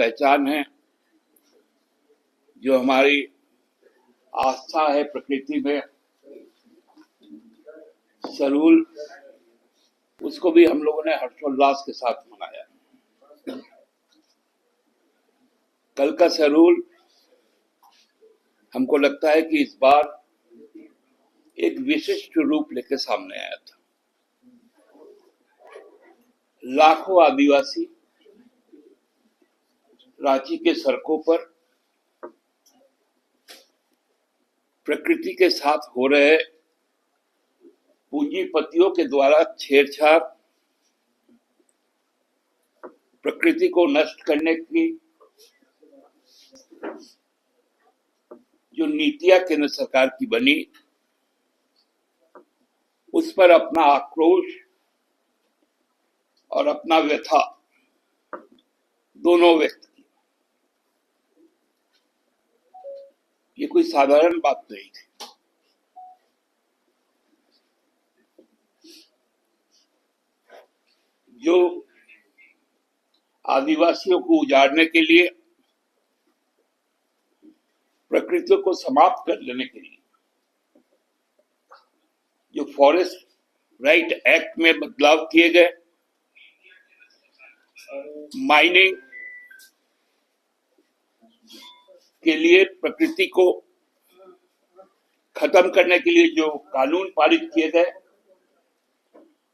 पहचान है, जो हमारी आस्था है प्रकृति में, सरूल, उसको भी हम लोगों ने हर्षोल्लास के साथ मनाया। कल का सरूल हमको लगता है कि इस बार एक विशिष्ट रूप लेकर सामने आया था। लाखों आदिवासी रांची के सड़कों पर प्रकृति के साथ हो रहे पूंजीपतियों के द्वारा छेड़छाड़, प्रकृति को नष्ट करने की जो नीतियां केंद्र सरकार की बनी, उस पर अपना आक्रोश और अपना व्यथा दोनों व्यक्त किए। ये कोई साधारण बात नहीं थी। जो आदिवासियों को उजाड़ने के लिए, प्रकृति को समाप्त कर लेने के लिए जो फॉरेस्ट राइट एक्ट में बदलाव किए गए, माइनिंग के लिए प्रकृति को खत्म करने के लिए जो कानून पारित किए गए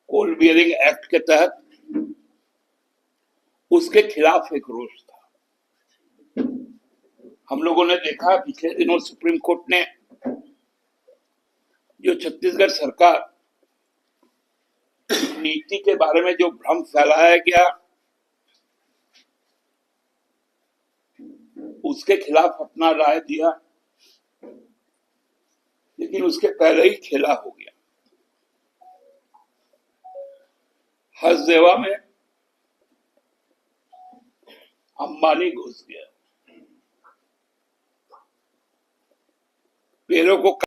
कोल बियरिंग एक्ट के तहत, उसके खिलाफ एक रोष था। हम लोगों ने देखा पिछले दिनों सुप्रीम कोर्ट ने जो छत्तीसगढ़ सरकार नीति के बारे में जो भ्रम फैलाया गया, उसके खिलाफ अपना राय दिया, लेकिन उसके पहले ही खेला हो गया। हसदेवा में अंबानी घुस गया, पेड़ों को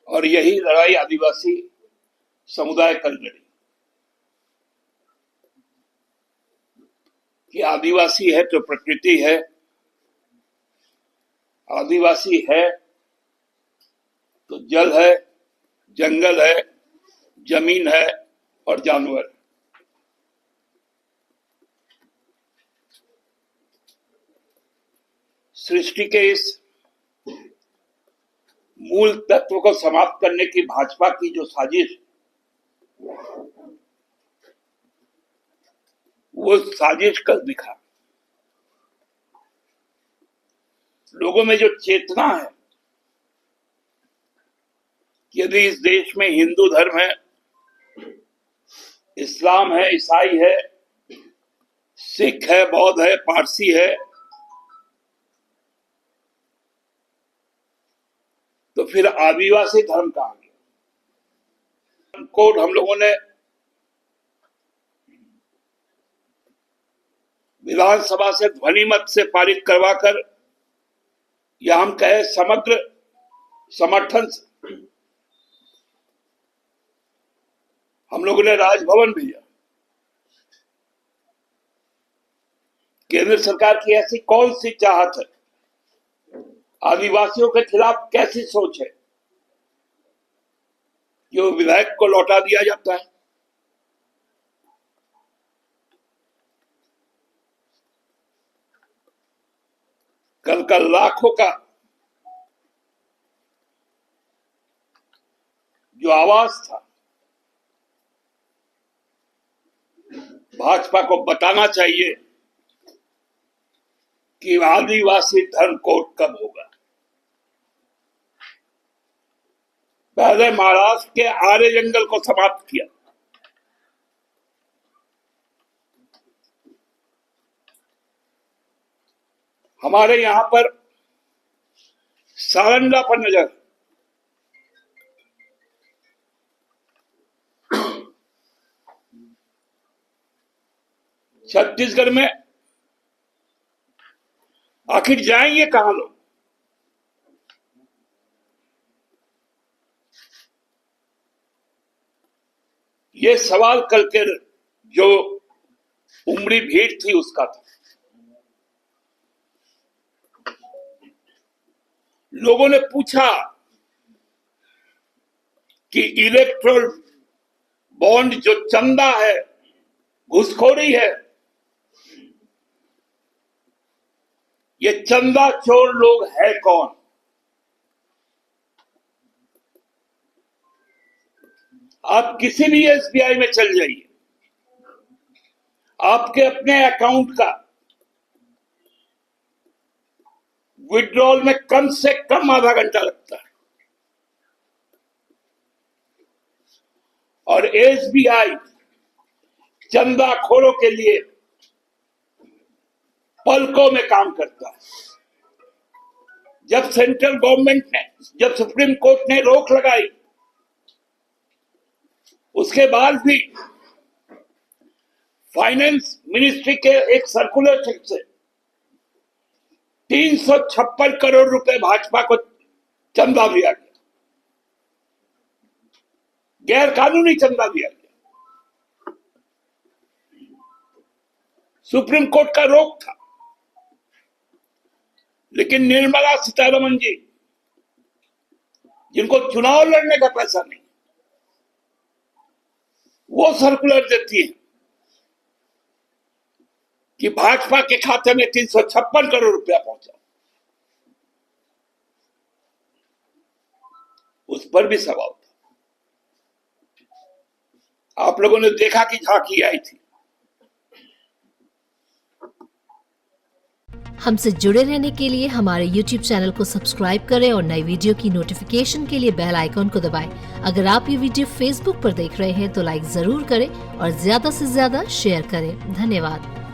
और यही लड़ाई आदिवासी समुदाय कर लड़ी कि आदिवासी है तो प्रकृति है, आदिवासी है तो जल है, जंगल है, जमीन है और जानवर। सृष्टि के इस मूल तत्व को समाप्त करने की भाजपा की जो साजिश, वो साजिश कल दिखा। लोगों में जो चेतना है कि यदि इस देश में हिंदू धर्म है, इस्लाम है, ईसाई है, सिख है, बौद्ध है, पारसी है, तो फिर आदिवासी धर्म कहां गया? कोड हम लोगों ने विधानसभा से ध्वनि मत से पारित करवाकर, या हम कहे समग्र समर्थन से, हम लोगों ने राजभवन भेजा। केंद्र सरकार की ऐसी कौन सी चाहत है, आदिवासियों के खिलाफ कैसी सोच है कि वो विधायक को लौटा दिया जाता है? कल का लाखों का जो आवाज था, भाजपा को बताना चाहिए कि आदिवासी धर्म कोड कब होगा। पहले महाराष्ट्र के आर्य जंगल को समाप्त किया, हमारे यहां पर सारंगा पर नजर, छत्तीसगढ़ में आखिर जाएंगे कहां लोग? ये सवाल कल के जो उमड़ी भीड़ थी उसका था। लोगों ने पूछा कि इलेक्ट्रल बॉन्ड जो चंदा है, घुसखोरी है, ये चंदा चोर लोग है कौन? आप किसी भी एसबीआई में चल जाइए, आपके अपने अकाउंट का विड्रॉल में कम से कम आधा घंटा लगता है, और एसबीआई चंदाखोरों के लिए पलकों में काम करता है। जब सेंट्रल गवर्नमेंट ने, जब सुप्रीम कोर्ट ने रोक लगाई, उसके बाद भी फाइनेंस मिनिस्ट्री के एक सर्कुलर से 356 करोड़ रुपए भाजपा को चंदा दिया गया, गैर कानूनी चंदा दिया गया। सुप्रीम कोर्ट का रोक था, लेकिन निर्मला सीतारमण जी, जिनको चुनाव लड़ने का पैसा नहीं, वो सर्कुलर देती है कि भाजपा के खाते में 356 करोड़ रुपया पहुंचा। उस पर भी सवाल था। आप लोगों ने देखा कि झांकी आई थी। हमसे जुड़े रहने के लिए हमारे YouTube चैनल को सब्सक्राइब करें और नई वीडियो की नोटिफिकेशन के लिए बेल आइकॉन को दबाएं। अगर आप ये वीडियो Facebook पर देख रहे हैं तो लाइक जरूर करें और ज्यादा से ज्यादा शेयर करें। धन्यवाद।